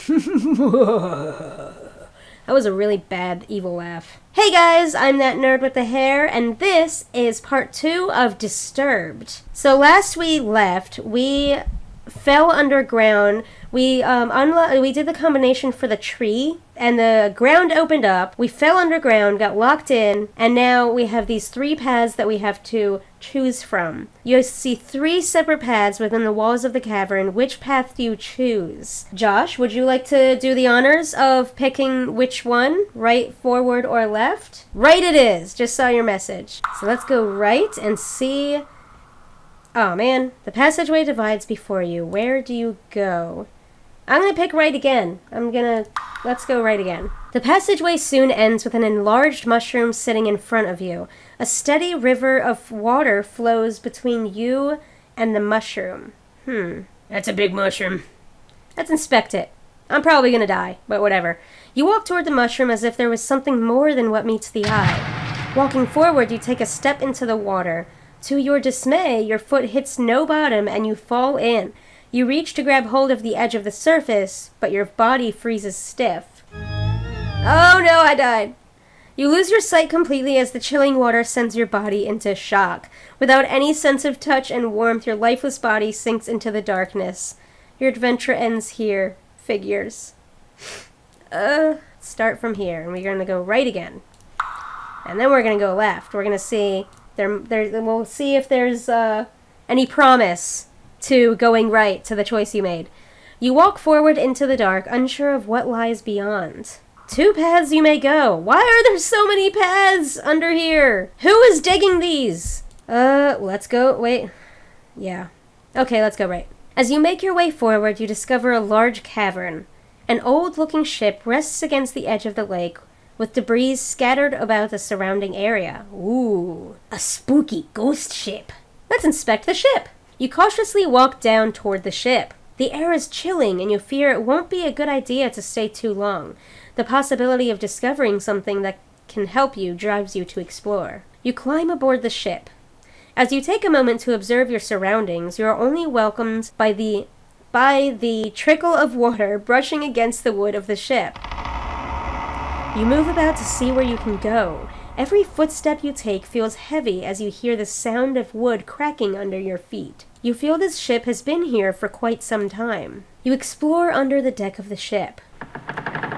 That was a really bad evil laugh. Hey guys, I'm that nerd with the hair, and this is part 2 of Disturbed. So last we left, we fell underground. We did the combination for the tree, and the ground opened up. We fell underground, got locked in, and now we have these 3 paths that we have to choose from. You see 3 separate paths within the walls of the cavern. Which path do you choose? Josh, would you like to do the honors of picking which one? Right, forward, or left? Right it is! Just saw your message. So let's go right and see... Oh man, the passageway divides before you. Where do you go? I'm gonna pick right again. Let's go right again. The passageway soon ends with an enlarged mushroom sitting in front of you. A steady river of water flows between you and the mushroom. That's a big mushroom. Let's inspect it. I'm probably gonna die, but whatever. You walk toward the mushroom as if there was something more than what meets the eye. Walking forward, you take a step into the water. To your dismay, your foot hits no bottom and you fall in. You reach to grab hold of the edge of the surface, but your body freezes stiff. Oh no, I died. You lose your sight completely as the chilling water sends your body into shock. Without any sense of touch and warmth, your lifeless body sinks into the darkness. Your adventure ends here. Figures. Start from here, and we're going to go right again. And then we're going to go left. We're going to see... we'll see if there's any promise to going right to the choice you made. You walk forward into the dark, unsure of what lies beyond. 2 paths you may go. Why are there so many paths under here? Who is digging these? Let's go. Wait. Yeah. Okay, let's go right. As you make your way forward, you discover a large cavern. An old-looking ship rests against the edge of the lake, with debris scattered about the surrounding area. Ooh, a spooky ghost ship. Let's inspect the ship. You cautiously walk down toward the ship. The air is chilling, and you fear it won't be a good idea to stay too long. The possibility of discovering something that can help you drives you to explore. You climb aboard the ship. As you take a moment to observe your surroundings, you are only welcomed by the trickle of water brushing against the wood of the ship. You move about to see where you can go. Every footstep you take feels heavy as you hear the sound of wood cracking under your feet. You feel this ship has been here for quite some time. You explore under the deck of the ship.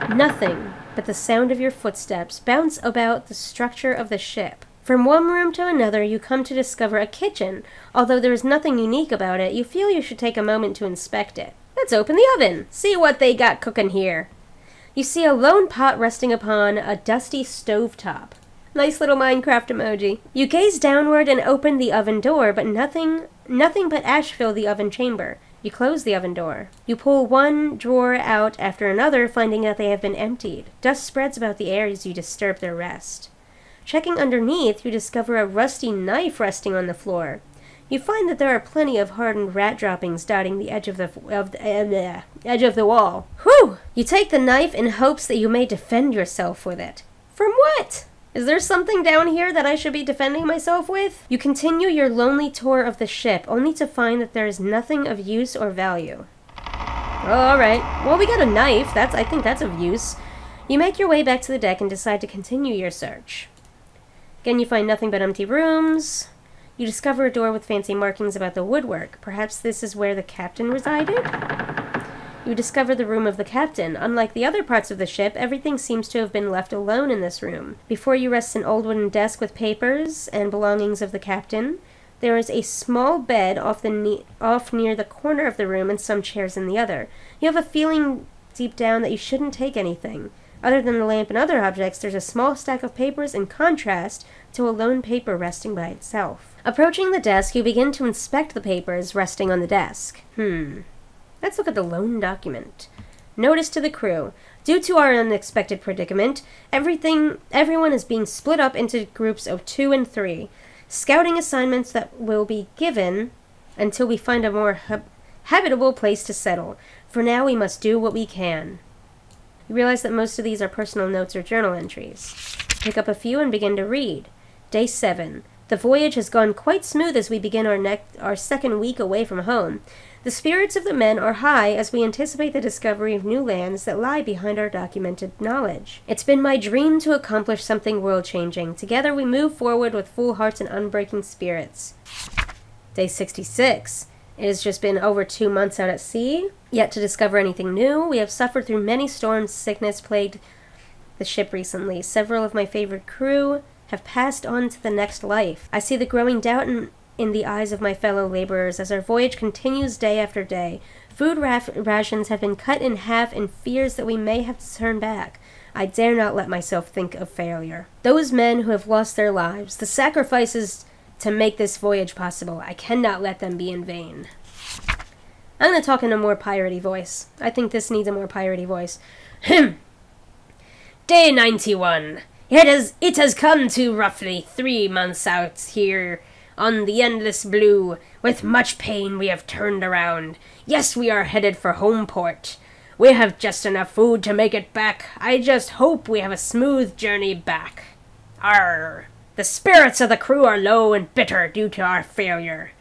Nothing but the sound of your footsteps bounce about the structure of the ship. From one room to another, you come to discover a kitchen. Although there is nothing unique about it, you feel you should take a moment to inspect it. Let's open the oven. See what they got cooking here. You see a lone pot resting upon a dusty stovetop. Nice little Minecraft emoji. You gaze downward and open the oven door, but nothing but ash fill the oven chamber. You close the oven door. You pull one drawer out after another, finding that they have been emptied. Dust spreads about the air as you disturb their rest. Checking underneath, you discover a rusty knife resting on the floor. You find that there are plenty of hardened rat droppings dotting the edge of the wall. Whew! You take the knife in hopes that you may defend yourself with it. From what? Is there something down here that I should be defending myself with? You continue your lonely tour of the ship, only to find that there is nothing of use or value. Alright, well we got a knife, I think that's of use. You make your way back to the deck and decide to continue your search. Again, you find nothing but empty rooms. You discover a door with fancy markings about the woodwork. Perhaps this is where the captain resided? You discover the room of the captain. Unlike the other parts of the ship, everything seems to have been left alone in this room. Before you rests an old wooden desk with papers and belongings of the captain. There is a small bed off near the corner of the room and some chairs in the other. You have a feeling deep down that you shouldn't take anything. Other than the lamp and other objects, there's a small stack of papers in contrast to a lone paper resting by itself. Approaching the desk, you begin to inspect the papers resting on the desk. Let's look at the lone document. Notice to the crew. Due to our unexpected predicament, everyone is being split up into groups of 2 and 3. Scouting assignments that will be given until we find a more habitable place to settle. For now, we must do what we can. You realize that most of these are personal notes or journal entries. Pick up a few and begin to read. Day 7. The voyage has gone quite smooth as we begin our second week away from home. The spirits of the men are high as we anticipate the discovery of new lands that lie behind our documented knowledge. It's been my dream to accomplish something world-changing. Together we move forward with full hearts and unbreaking spirits. Day 66. It has just been over 2 months out at sea, yet to discover anything new. We have suffered through many storms. Sickness plagued the ship recently. Several of my favorite crew have passed on to the next life. I see the growing doubt in the eyes of my fellow laborers as our voyage continues day after day. Food rations have been cut in half in fears that we may have to turn back. I dare not let myself think of failure. Those men who have lost their lives, the sacrifices to make this voyage possible, I cannot let them be in vain. I'm going to talk in a more piratey voice. I think this needs a more piratey voice. Day 91. It has come to roughly 3 months out here on the endless blue. With much pain we have turned around. Yes, we are headed for home port. We have just enough food to make it back. I just hope we have a smooth journey back. Arr! The spirits of the crew are low and bitter due to our failure.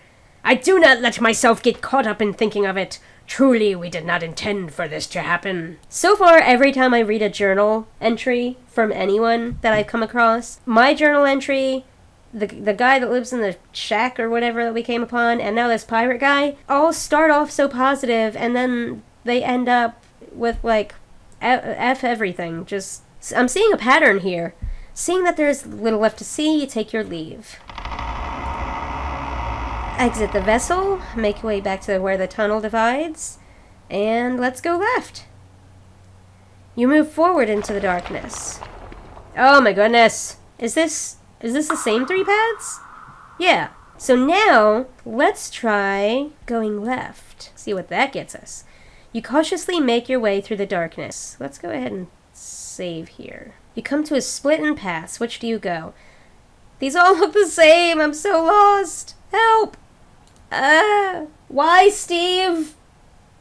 I do not let myself get caught up in thinking of it. Truly, we did not intend for this to happen. So far, every time I read a journal entry from anyone that I've come across, my journal entry, the guy that lives in the shack or whatever that we came upon, and now this pirate guy, all start off so positive, and then they end up with, like, F everything. Just, I'm seeing a pattern here. Seeing that there's little left to see, you take your leave. Exit the vessel, make your way back to where the tunnel divides, and let's go left. You move forward into the darkness. Oh my goodness. Is this the same 3 paths? Yeah. So now, let's try going left. See what that gets us. You cautiously make your way through the darkness. Let's go ahead and save here. You come to a split in paths. Which do you go? These all look the same. I'm so lost. Help! Why, Steve?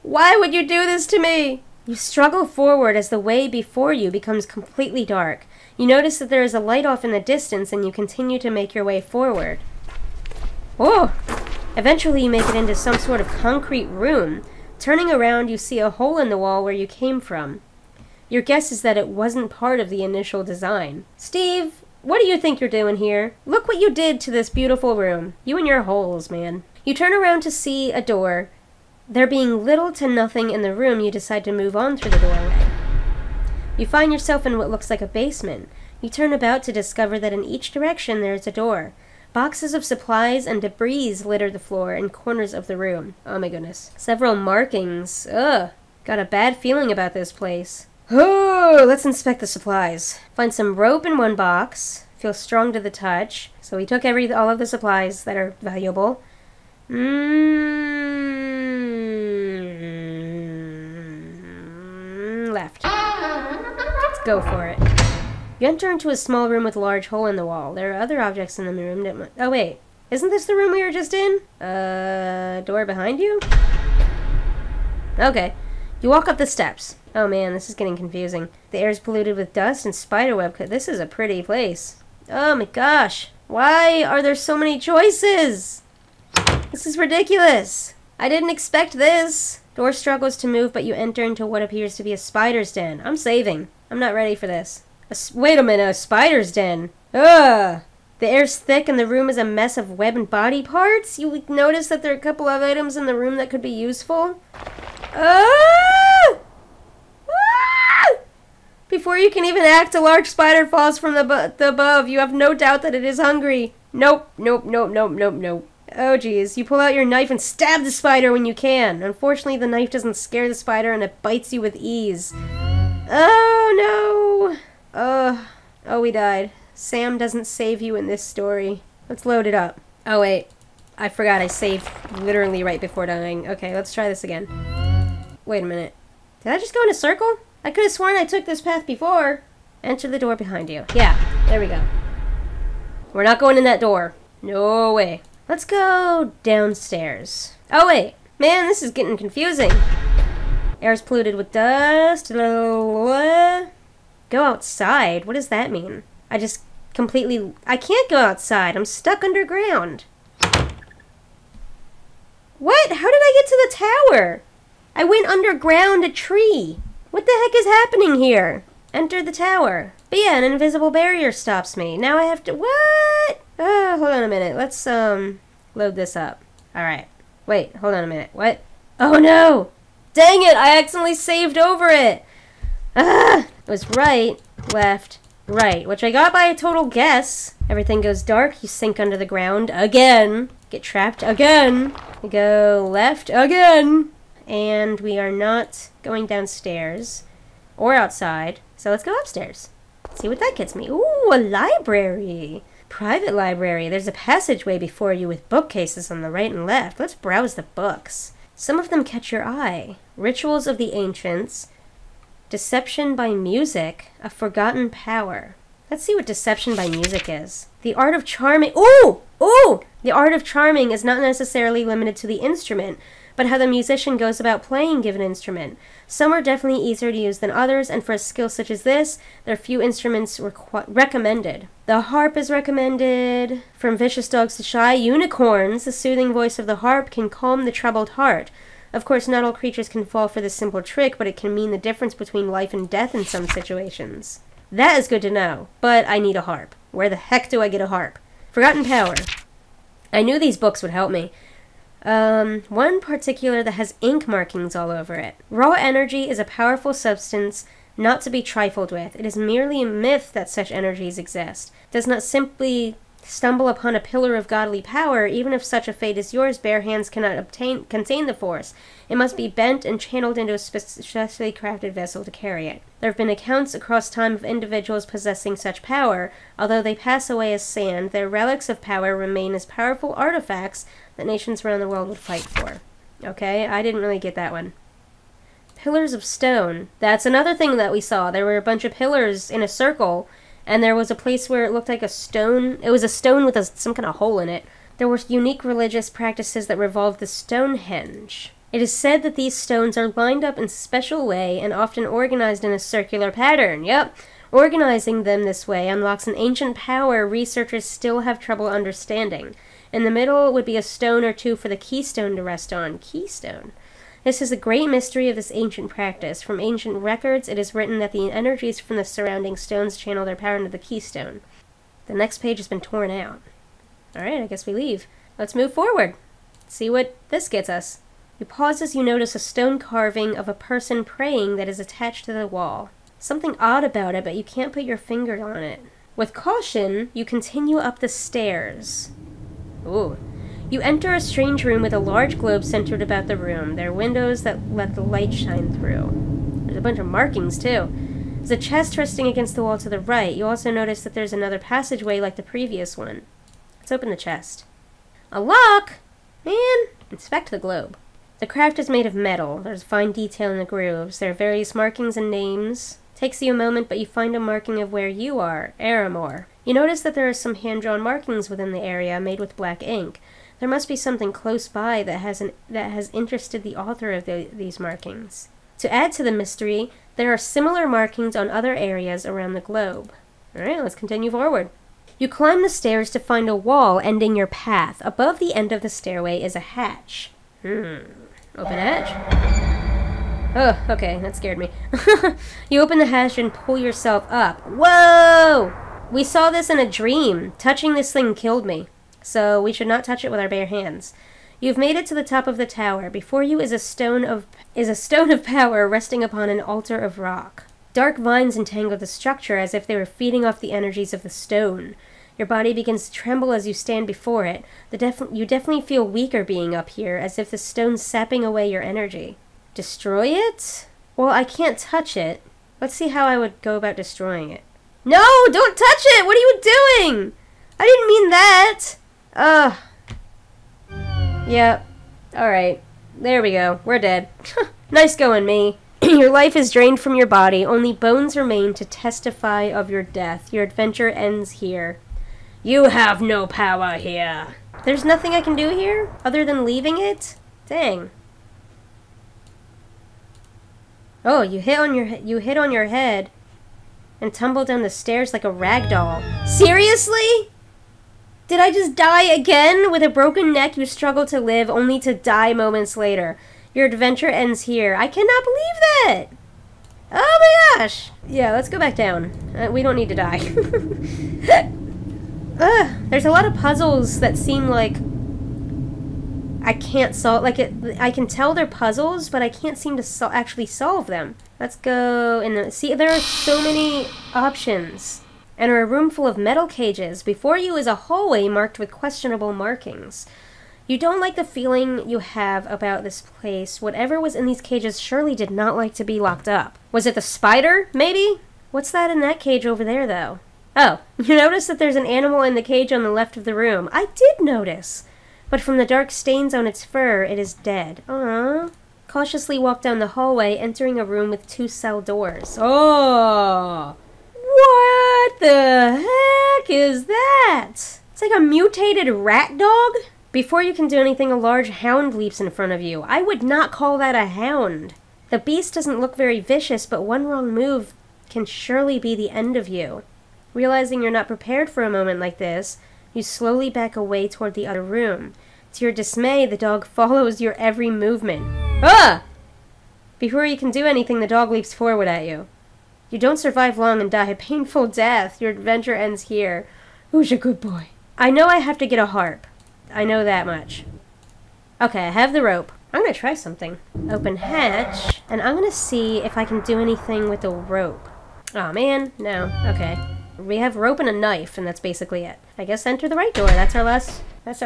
Why would you do this to me? You struggle forward as the way before you becomes completely dark. You notice that there is a light off in the distance and you continue to make your way forward. Oh! Eventually you make it into some sort of concrete room. Turning around, you see a hole in the wall where you came from. Your guess is that it wasn't part of the initial design. Steve, what do you think you're doing here? Look what you did to this beautiful room. You and your holes, man. You turn around to see a door. There being little to nothing in the room, you decide to move on through the doorway. You find yourself in what looks like a basement. You turn about to discover that in each direction there is a door. Boxes of supplies and debris litter the floor and corners of the room. Oh my goodness. Several markings. Ugh. Got a bad feeling about this place. Oh, let's inspect the supplies. Find some rope in one box. Feel strong to the touch. So we took all of the supplies that are valuable. Left. Let's go for it. You enter into a small room with a large hole in the wall. There are other objects in the room. Oh wait, isn't this the room we were just in? Door behind you? Okay. You walk up the steps. Oh man, this is getting confusing. The air is polluted with dust and spiderweb. This is a pretty place. Oh my gosh. Why are there so many choices? This is ridiculous. I didn't expect this. Door struggles to move, but you enter into what appears to be a spider's den. I'm saving. I'm not ready for this. Wait a minute, a spider's den. Ugh. The air's thick and the room is a mess of web and body parts. You notice that there are a couple of items in the room that could be useful. Ah! Ah! Before you can even act, a large spider falls from the above. You have no doubt that it is hungry. Nope, nope, nope, nope, nope, nope. Oh geez, you pull out your knife and stab the spider when you can. Unfortunately, the knife doesn't scare the spider and it bites you with ease. Oh no! Oh, we died. Sam doesn't save you in this story. Let's load it up. Oh wait, I forgot I saved literally right before dying. Okay, let's try this again. Wait a minute. Did I just go in a circle? I could have sworn I took this path before. Enter the door behind you. Yeah, there we go. We're not going in that door. No way. Let's go downstairs. Oh wait, man, this is getting confusing. Air's polluted with dust. Go outside? What does that mean? I just completely... I can't go outside. I'm stuck underground. What? How did I get to the tower? I went underground a tree. What the heck is happening here? Enter the tower. But yeah, an invisible barrier stops me. Now I have to... What? Hold on a minute. Let's, load this up. Alright. Wait, hold on a minute. What? Oh no! Dang it! I accidentally saved over it! It was right, left, right, which I got by a total guess. Everything goes dark, you sink under the ground again. Get trapped again. We go left again. And we are not going downstairs or outside. So let's go upstairs. See what that gets me. Ooh, a library. Private library. There's a passageway before you with bookcases on the right and left. Let's browse the books. Some of them catch your eye. Rituals of the Ancients. Deception by Music. A Forgotten Power. Let's see what deception by music is. The art of charming... Ooh! Ooh! The art of charming is not necessarily limited to the instrument, but how the musician goes about playing given instrument. Some are definitely easier to use than others, and for a skill such as this, there are few instruments recommended. The harp is recommended. From vicious dogs to shy unicorns, the soothing voice of the harp can calm the troubled heart. Of course, not all creatures can fall for this simple trick, but it can mean the difference between life and death in some situations. That is good to know, but I need a harp. Where the heck do I get a harp? Forgotten Power. I knew these books would help me. One particular that has ink markings all over it. Raw energy is a powerful substance not to be trifled with. It is merely a myth that such energies exist. It does not simply stumble upon a pillar of godly power. Even if such a fate is yours, bare hands cannot contain the force. It must be bent and channeled into a specially crafted vessel to carry it. There have been accounts across time of individuals possessing such power. Although they pass away as sand, their relics of power remain as powerful artifacts that nations around the world would fight for. Okay, I didn't really get that one. Pillars of stone. That's another thing that we saw. There were a bunch of pillars in a circle, and there was a place where it looked like a stone. It was a stone with some kind of hole in it. There were unique religious practices that revolved the Stonehenge. It is said that these stones are lined up in a special way and often organized in a circular pattern. Yep. Organizing them this way unlocks an ancient power researchers still have trouble understanding. In the middle would be a stone or two for the keystone to rest on. Keystone. This is a great mystery of this ancient practice. From ancient records, it is written that the energies from the surrounding stones channel their power into the keystone. The next page has been torn out. Alright, I guess we leave. Let's move forward. See what this gets us. You pause as you notice a stone carving of a person praying that is attached to the wall. Something odd about it, but you can't put your finger on it. With caution, you continue up the stairs. Ooh. You enter a strange room with a large globe centered about the room. There are windows that let the light shine through. There's a bunch of markings, too. There's a chest resting against the wall to the right. You also notice that there's another passageway like the previous one. Let's open the chest. A lock! Man! Inspect the globe. The craft is made of metal. There's fine detail in the grooves. There are various markings and names. Takes you a moment, but you find a marking of where you are, Aramor. You notice that there are some hand-drawn markings within the area, made with black ink. There must be something close by that has interested the author of these markings. To add to the mystery, there are similar markings on other areas around the globe. Alright, let's continue forward. You climb the stairs to find a wall ending your path. Above the end of the stairway is a hatch. Open hatch. Oh, okay, that scared me. You open the hatch and pull yourself up. Whoa! We saw this in a dream. Touching this thing killed me. So we should not touch it with our bare hands. You've made it to the top of the tower. Before you is a stone of power resting upon an altar of rock. Dark vines entangle the structure as if they were feeding off the energies of the stone. Your body begins to tremble as you stand before it. You definitely feel weaker being up here, as if the stone's sapping away your energy. Destroy it? Well, I can't touch it. Let's see how I would go about destroying it. No! Don't touch it! What are you doing? I didn't mean that! Ugh. Yep. Alright. There we go. We're dead. Nice going, me. Your life is drained from your body. Only bones remain to testify of your death. Your adventure ends here. You have no power here. There's nothing I can do here? Other than leaving it? Dang. Oh, you hit on your head. and tumble down the stairs like a rag doll. Seriously? Did I just die again? With a broken neck, you struggle to live, only to die moments later. Your adventure ends here. I cannot believe that! Oh my gosh! Yeah, let's go back down. We don't need to die. There's a lot of puzzles that seem like I can't solve. Like, I can tell they're puzzles, but I can't seem to actually solve them. Let's go and see. There are so many options. Enter a room full of metal cages. Before you is a hallway marked with questionable markings. You don't like the feeling you have about this place. Whatever was in these cages surely did not like to be locked up. Was it the spider, maybe? What's that in that cage over there, though? Oh, you notice that there's an animal in the cage on the left of the room. I did notice. But from the dark stains on its fur, it is dead. Aww. Cautiously walk down the hallway, entering a room with 2 cell doors. Oh! What the heck is that? It's like a mutated rat dog? Before you can do anything, a large hound leaps in front of you. I would not call that a hound. The beast doesn't look very vicious, but one wrong move can surely be the end of you. Realizing you're not prepared for a moment like this, you slowly back away toward the other room. To your dismay, the dog follows your every movement. Ah! Before you can do anything, the dog leaps forward at you. You don't survive long and die a painful death. Your adventure ends here. Who's a good boy? I know I have to get a harp. I know that much. Okay, I have the rope. I'm gonna try something. Open hatch, and I'm gonna see if I can do anything with the rope. Oh man, no. Okay. We have rope and a knife, and that's basically it. I guess enter the right door. That's our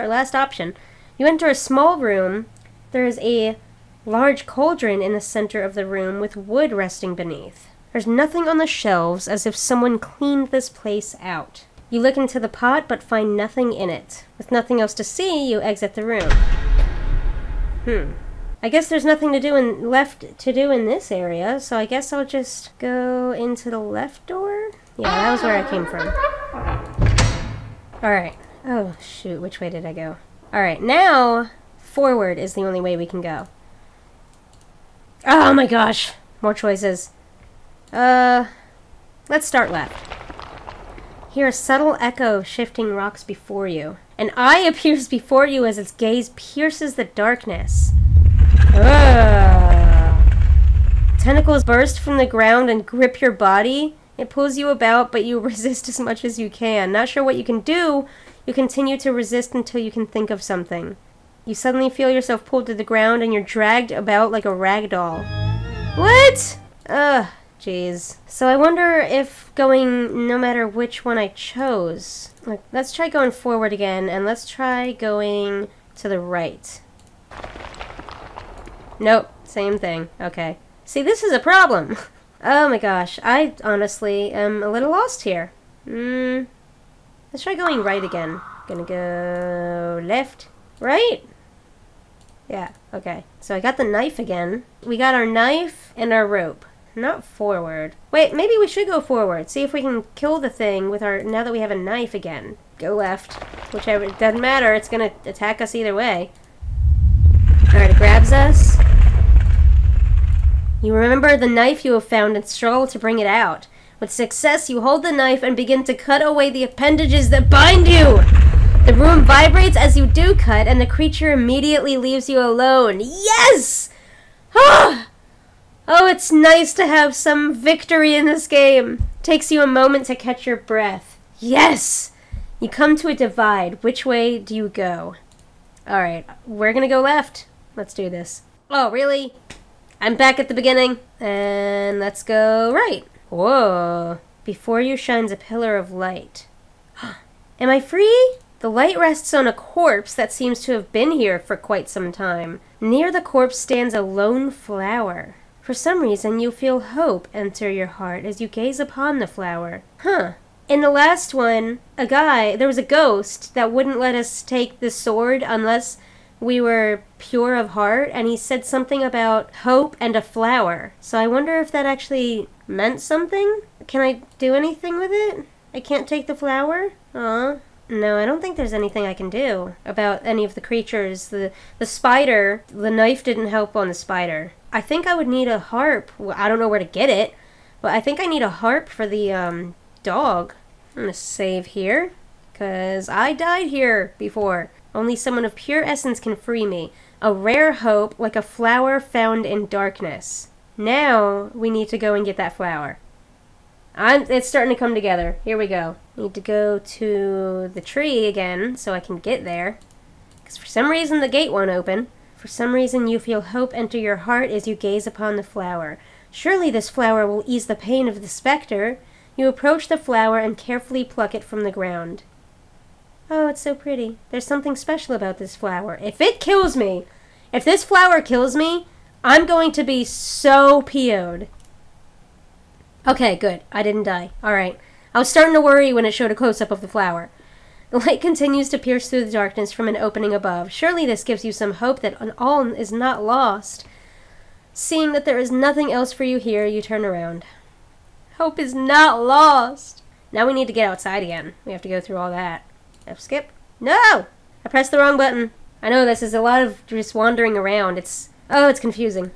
last option. You enter a small room. There is a large cauldron in the center of the room with wood resting beneath. There's nothing on the shelves, as if someone cleaned this place out. You look into the pot, but find nothing in it. With nothing else to see, you exit the room. I guess there's nothing left to do in this area, so I guess I'll just go into the left door? Yeah, that was where I came from. Alright. Oh, shoot. Which way did I go? Alright, now, forward is the only way we can go. Oh my gosh! More choices. Let's start left. Hear a subtle echo shifting rocks before you. An eye appears before you as its gaze pierces the darkness. Tentacles burst from the ground and grip your body. It pulls you about, but you resist as much as you can. Not sure what you can do, you continue to resist until you can think of something. You suddenly feel yourself pulled to the ground and you're dragged about like a rag doll. What? Jeez. So I wonder if going no matter which one I chose. Let's try going forward again, and let's try going to the right. Nope, same thing. Okay. See, this is a problem. Oh my gosh, I honestly am a little lost here. Let's try going right again. Gonna go left, right? Yeah, okay. So I got the knife again. We got our knife and our rope. Not forward. Wait, maybe we should go forward. See if we can kill the thing with our... now that we have a knife again. Go left. Whichever. It doesn't matter. It's gonna attack us either way. Alright, it grabs us. You remember the knife you have found and struggle to bring it out. With success, you hold the knife and begin to cut away the appendages that bind you! The room vibrates as you do cut, and the creature immediately leaves you alone. Yes! Ah! Oh, it's nice to have some victory in this game. Takes you a moment to catch your breath. Yes! You come to a divide. Which way do you go? Alright, we're gonna go left. Let's do this. Oh, really? I'm back at the beginning. And let's go right. Whoa. Before you shines a pillar of light. Am I free? The light rests on a corpse that seems to have been here for quite some time. Near the corpse stands a lone flower. For some reason, you feel hope enter your heart as you gaze upon the flower. Huh. In the last one, there was a ghost that wouldn't let us take the sword unless we were pure of heart, and he said something about hope and a flower. So I wonder if that actually meant something? Can I do anything with it? I can't take the flower? Aw. No, I don't think there's anything I can do about any of the creatures. The spider, the knife didn't help on the spider. I think I would need a harp. Well, I don't know where to get it, Well, I think I need a harp for the, dog. I'm gonna save here, because I died here before. Only someone of pure essence can free me. A rare hope, like a flower found in darkness. Now, we need to go and get that flower. It's starting to come together. Here we go. Need to go to the tree again, so I can get there. Because for some reason, the gate won't open. For some reason, you feel hope enter your heart as you gaze upon the flower. Surely this flower will ease the pain of the specter. You approach the flower and carefully pluck it from the ground. Oh, it's so pretty. There's something special about this flower. If it kills me, if this flower kills me, I'm going to be so PO'd. Okay, good. I didn't die. Alright. I was starting to worry when it showed a close-up of the flower. The light continues to pierce through the darkness from an opening above. Surely this gives you some hope that all is not lost. Seeing that there is nothing else for you here, you turn around. Hope is not lost. Now we need to get outside again. We have to go through all that. Skip. No! I pressed the wrong button. I know this is a lot of just wandering around. It's confusing.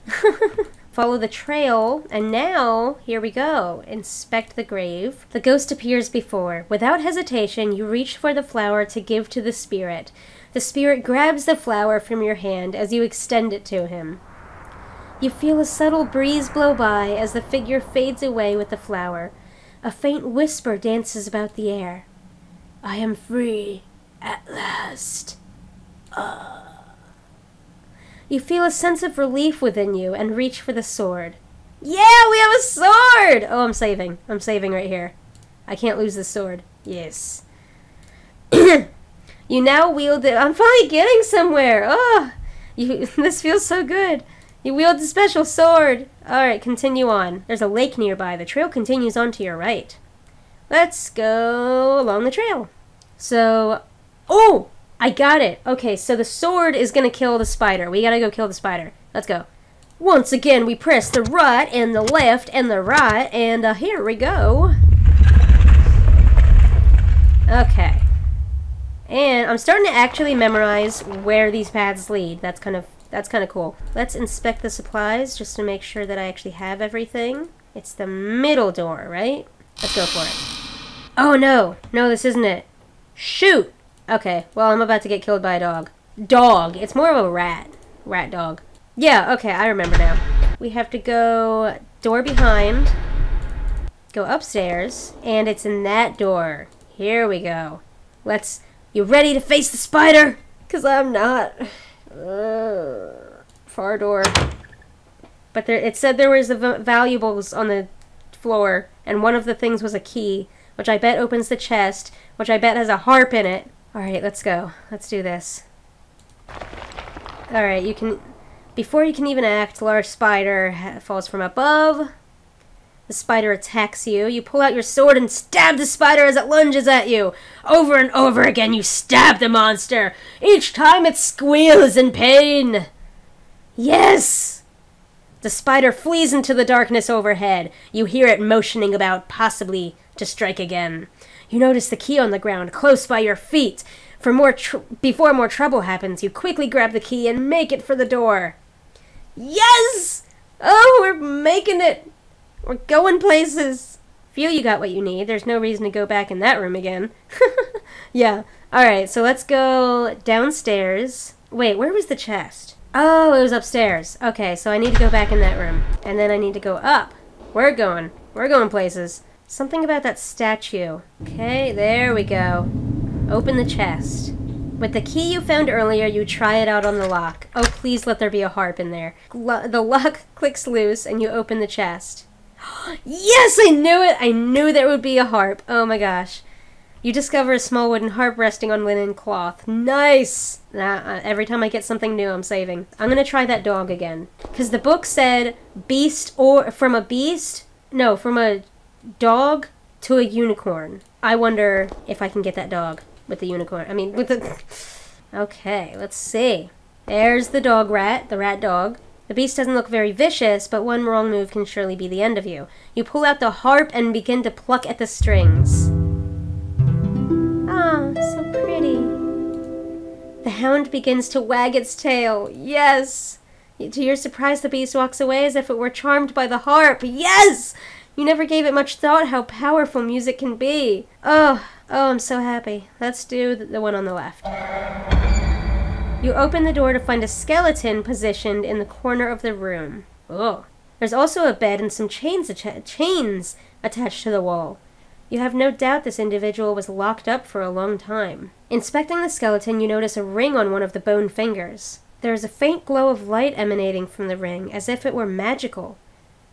Follow the trail, and now, here we go. Inspect the grave. The ghost appears before. Without hesitation, you reach for the flower to give to the spirit. The spirit grabs the flower from your hand as you extend it to him. You feel a subtle breeze blow by as the figure fades away with the flower. A faint whisper dances about the air. I am free, at last. You feel a sense of relief within you and reach for the sword. Yeah, we have a sword! Oh, I'm saving. I'm saving right here. I can't lose this sword. Yes. You now wield it. I'm finally getting somewhere. Oh, this feels so good. You wield the special sword. Alright, continue on. There's a lake nearby. The trail continues on to your right. Let's go along the trail. So, oh, I got it. Okay, so the sword is going to kill the spider. We got to go kill the spider. Let's go. Once again, we press the right and the left and the right, and here we go. Okay. And I'm starting to actually memorize where these paths lead. That's kind of cool. Let's inspect the supplies just to make sure that I actually have everything. It's the middle door, right? Let's go for it. Oh, no. No, this isn't it. Shoot! Okay, well, I'm about to get killed by a dog. Dog! It's more of a rat. Rat dog. Yeah, okay, I remember now. We have to go door behind, go upstairs, and it's in that door. Here we go. You ready to face the spider? Because I'm not. Far door. But it said there was valuables on the floor, and one of the things was a key, which I bet opens the chest, which I bet has a harp in it. Alright, let's go. Let's do this. Alright, before you can even act, large spider falls from above. The spider attacks you. You pull out your sword and stab the spider as it lunges at you. Over and over again, you stab the monster. Each time it squeals in pain. Yes! The spider flees into the darkness overhead. You hear it motioning about, possibly to strike again. You notice the key on the ground, close by your feet. Before more trouble happens, you quickly grab the key and make it for the door. Yes! Oh, we're making it! We're going places! Feel you got what you need. There's no reason to go back in that room again. Yeah. Alright, so let's go downstairs. Wait, where was the chest? Oh, it was upstairs. Okay, so I need to go back in that room. And then I need to go up. We're going places. Something about that statue. Okay, there we go. Open the chest. With the key you found earlier, you try it out on the lock. Oh, please let there be a harp in there. The lock clicks loose, and you open the chest. Yes, I knew it! I knew there would be a harp. Oh my gosh. You discover a small wooden harp resting on linen cloth. Nice! Every time I get something new, I'm saving. I'm gonna try that dog again. Because the book said from a dog to a unicorn. I wonder if I can get that dog with the unicorn. Okay, let's see. There's the dog rat, the rat dog. The beast doesn't look very vicious, but one wrong move can surely be the end of you. You pull out the harp and begin to pluck at the strings. Ah, so pretty. The hound begins to wag its tail. Yes! To your surprise, the beast walks away as if it were charmed by the harp. Yes! You never gave it much thought how powerful music can be. Oh, I'm so happy. Let's do the one on the left. You open the door to find a skeleton positioned in the corner of the room. Oh. There's also a bed and some chains attached to the wall. You have no doubt this individual was locked up for a long time. Inspecting the skeleton, you notice a ring on one of the bone fingers. There is a faint glow of light emanating from the ring, as if it were magical.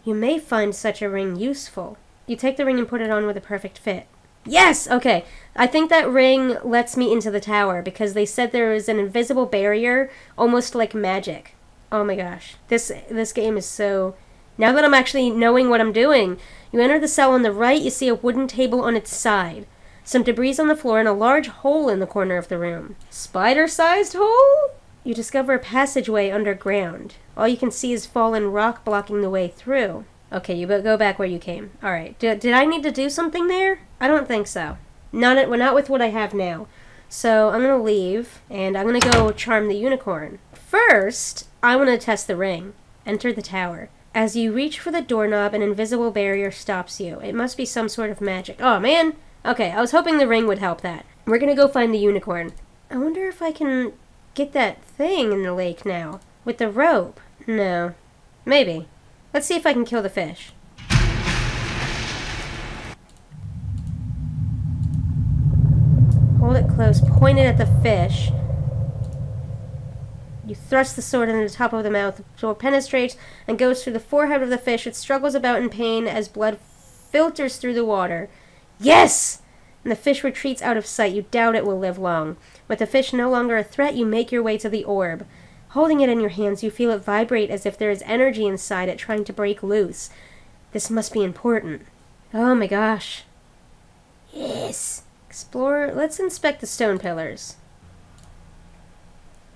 You may find such a ring useful. You take the ring and put it on with a perfect fit. Yes! Okay. I think that ring lets me into the tower, because they said there is an invisible barrier, almost like magic. Oh my gosh. This game is so... Now that I'm actually knowing what I'm doing, you enter the cell on the right, you see a wooden table on its side, some debris on the floor, and a large hole in the corner of the room. Spider-sized hole? You discover a passageway underground. All you can see is fallen rock blocking the way through. Okay, you go back where you came. Alright, did I need to do something there? I don't think so. Not with what I have now. So I'm gonna leave, and I'm gonna go charm the unicorn. First, I want to test the ring. Enter the tower. As you reach for the doorknob, an invisible barrier stops you. It must be some sort of magic. Oh, man! Okay, I was hoping the ring would help that. We're gonna go find the unicorn. I wonder if I can get that thing in the lake now. With the rope. No. Maybe. Let's see if I can kill the fish. Hold it close, point it at the fish. You thrust the sword into the top of the mouth. The sword penetrates and goes through the forehead of the fish. It struggles about in pain as blood filters through the water. Yes! And the fish retreats out of sight. You doubt it will live long. With the fish no longer a threat, you make your way to the orb. Holding it in your hands, you feel it vibrate as if there is energy inside it trying to break loose. This must be important. Oh my gosh. Yes! Explore. Let's inspect the stone pillars.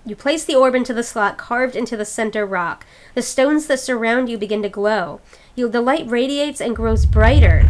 You place the orb into the slot carved into the center rock. The stones that surround you begin to glow. The light radiates and grows brighter.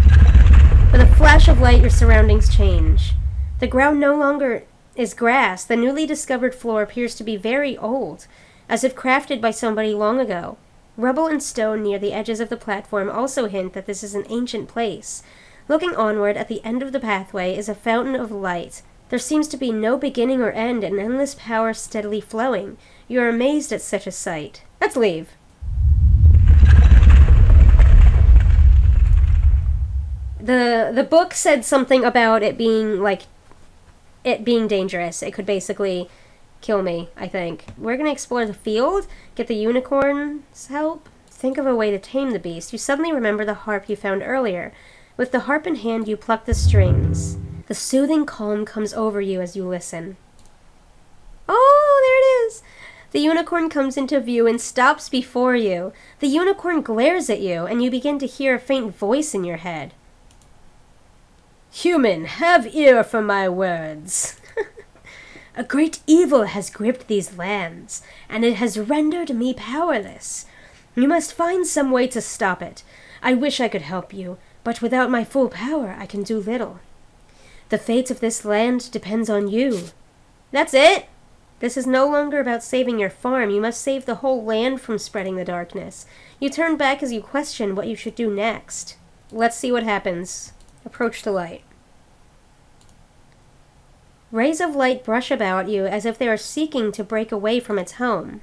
With a flash of light, your surroundings change. The ground no longer is grass. The newly discovered floor appears to be very old, as if crafted by somebody long ago. Rubble and stone near the edges of the platform also hint that this is an ancient place. Looking onward, at the end of the pathway is a fountain of light. There seems to be no beginning or end, and endless power steadily flowing. You are amazed at such a sight. Let's leave. The book said something about it being, dangerous. It could basically kill me, I think. We're gonna explore the field, get the unicorn's help. Think of a way to tame the beast. You suddenly remember the harp you found earlier. With the harp in hand, you pluck the strings. The soothing calm comes over you as you listen. Oh, there it is! The unicorn comes into view and stops before you. The unicorn glares at you, and you begin to hear a faint voice in your head. Human, have ear for my words. A great evil has gripped these lands, and it has rendered me powerless. You must find some way to stop it. I wish I could help you, but without my full power, I can do little. The fate of this land depends on you. That's it! This is no longer about saving your farm. You must save the whole land from spreading the darkness. You turn back as you question what you should do next. Let's see what happens. Approach the light. Rays of light brush about you as if they are seeking to break away from its home.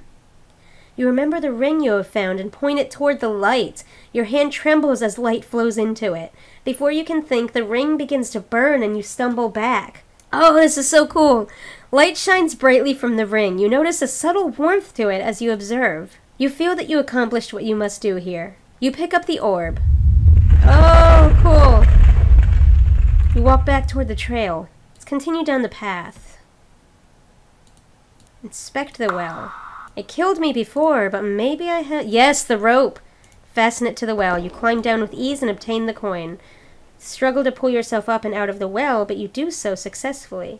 You remember the ring you have found and point it toward the light. Your hand trembles as light flows into it. Before you can think, the ring begins to burn and you stumble back. Oh, this is so cool! Light shines brightly from the ring. You notice a subtle warmth to it as you observe. You feel that you accomplished what you must do here. You pick up the orb. Oh, cool! You walk back toward the trail. Let's continue down the path. Inspect the well. It killed me before, but maybe I have... Yes, the rope! Fasten it to the well. You climb down with ease and obtain the coin. Struggle to pull yourself up and out of the well, but you do so successfully.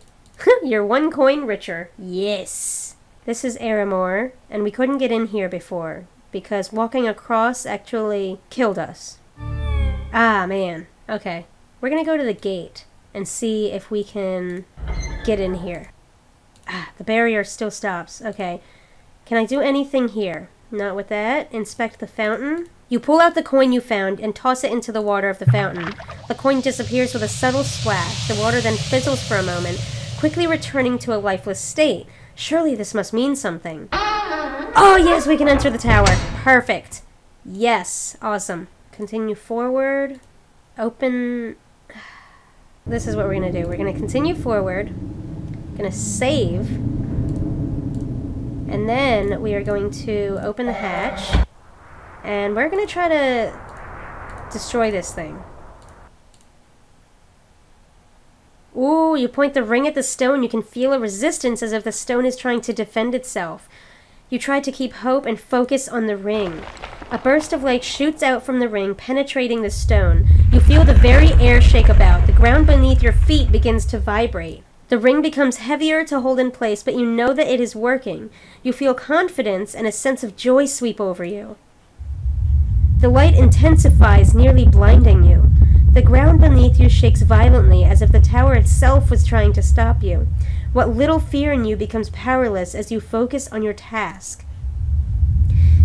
You're 1 coin richer. Yes! This is Aramore, and we couldn't get in here before, because walking across actually killed us. Ah, man. Okay. We're gonna go to the gate and see if we can get in here. Ah, the barrier still stops. Okay. Can I do anything here? Not with that. Inspect the fountain. You pull out the coin you found and toss it into the water of the fountain. The coin disappears with a subtle splash. The water then fizzles for a moment, quickly returning to a lifeless state. Surely this must mean something. Oh, yes, we can enter the tower. Perfect. Yes, awesome. Continue forward. Open. This is what we're going to do. We're going to continue forward. Going to save. And then we are going to open the hatch. And we're going to try to destroy this thing. Ooh, you point the ring at the stone. You can feel a resistance as if the stone is trying to defend itself. You try to keep hope and focus on the ring. A burst of light shoots out from the ring, penetrating the stone. You feel the very air shake about. The ground beneath your feet begins to vibrate. The ring becomes heavier to hold in place, but you know that it is working. You feel confidence and a sense of joy sweep over you. The light intensifies, nearly blinding you. The ground beneath you shakes violently, as if the tower itself was trying to stop you. What little fear in you becomes powerless as you focus on your task.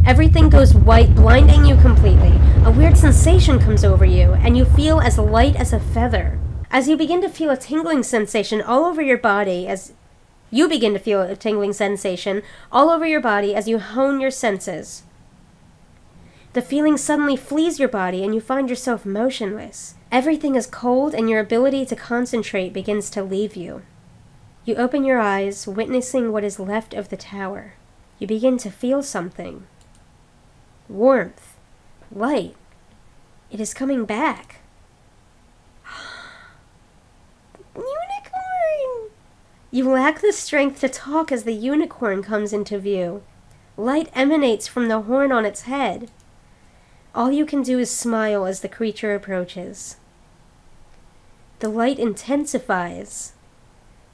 Everything goes white, blinding you completely. A weird sensation comes over you, and you feel as light as a feather. As you begin to feel a tingling sensation all over your body, as you hone your senses. The feeling suddenly flees your body, and you find yourself motionless. Everything is cold, and your ability to concentrate begins to leave you. You open your eyes, witnessing what is left of the tower. You begin to feel something. Warmth. Light. It is coming back. Unicorn! You lack the strength to talk as the unicorn comes into view. Light emanates from the horn on its head. All you can do is smile as the creature approaches. The light intensifies.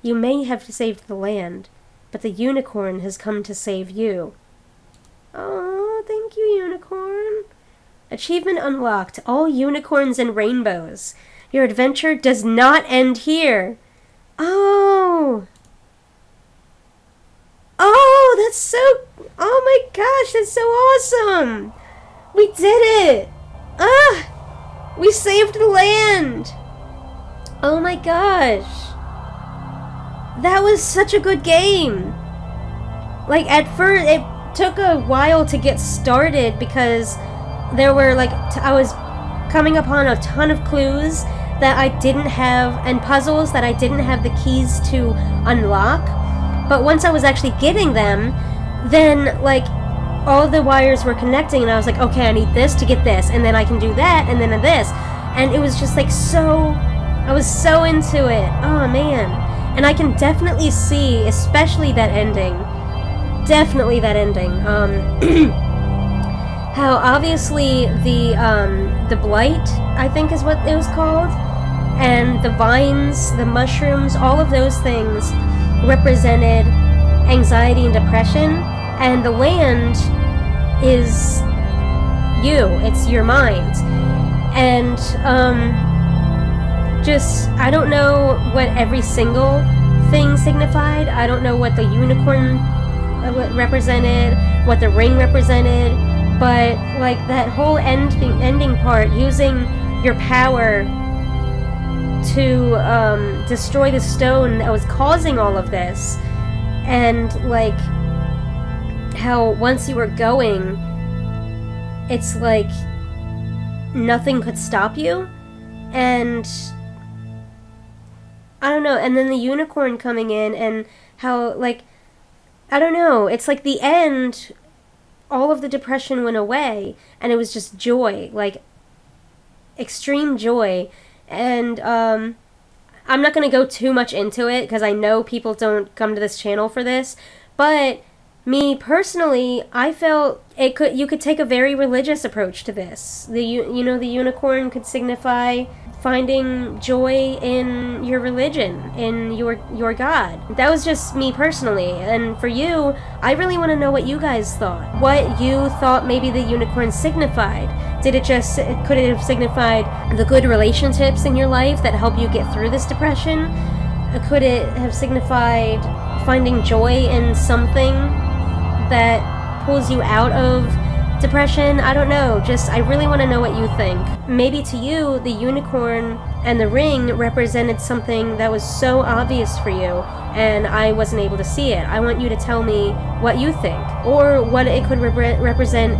You may have saved the land, but the unicorn has come to save you. Oh, thank you, unicorn. Achievement unlocked. All unicorns and rainbows. Your adventure does not end here. Oh! Oh, that's so... Oh my gosh, that's so awesome! We did it! Ah! We saved the land! Oh my gosh. That was such a good game. Like, at first, it took a while to get started because there were, like, I was coming upon a ton of clues that I didn't have, and puzzles that I didn't have the keys to unlock. But once I was actually getting them, then, like, all the wires were connecting, and I was like, okay, I need this to get this, and then I can do that, and then this. And it was just, like, so... I was so into it. Oh, man. And I can definitely see, especially that ending, how obviously the blight, I think is what it was called, and the vines, the mushrooms, all of those things represented anxiety and depression, and the land is you, it's your mind. And just, I don't know what every single thing signified. I don't know what the unicorn represented, what the ring represented, but like that whole ending part, using your power to destroy the stone that was causing all of this, and like how once you were going, it's like nothing could stop you, and I don't know, and then the unicorn coming in, and how, like, I don't know, it's like the end, all of the depression went away, and it was just joy, like, extreme joy, and, I'm not gonna go too much into it, because I know people don't come to this channel for this, but me, personally, I felt you could take a very religious approach to this. The unicorn could signify finding joy in your religion, in your God. That was just me personally, and for you, I really want to know what you guys thought. What you thought maybe the unicorn signified. Could it have signified the good relationships in your life that help you get through this depression? Could it have signified finding joy in something that pulls you out of depression, I don't know. Just, I really want to know what you think. Maybe to you, the unicorn and the ring represented something that was so obvious for you, and I wasn't able to see it. I want you to tell me what you think, or what it could represent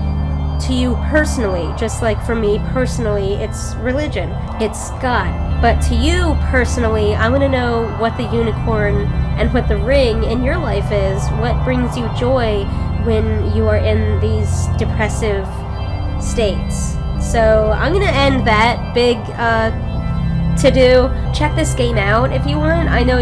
to you personally. Just like for me personally, it's religion, it's God. But to you personally, I want to know what the unicorn and what the ring in your life is. What brings you joy when you are in these depressive states? So I'm gonna end that big to-do. Check this game out if you want. I know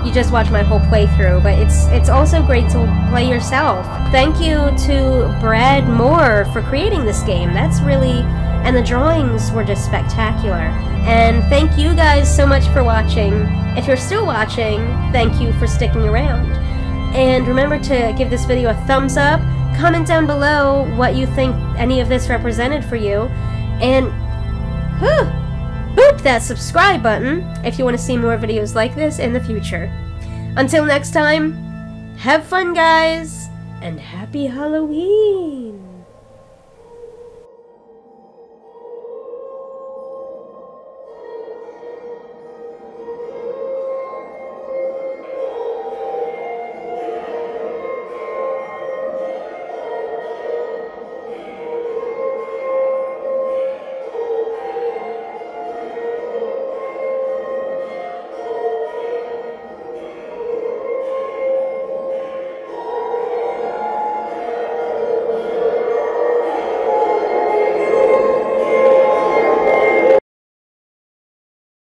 you just watched my whole playthrough, but it's also great to play yourself. Thank you to Brad Moore for creating this game. That's really, and the drawings were just spectacular. And thank you guys so much for watching. If you're still watching, thank you for sticking around. And remember to give this video a thumbs up, comment down below what you think any of this represented for you, and boop that subscribe button if you want to see more videos like this in the future. Until next time, have fun guys, and happy Halloween!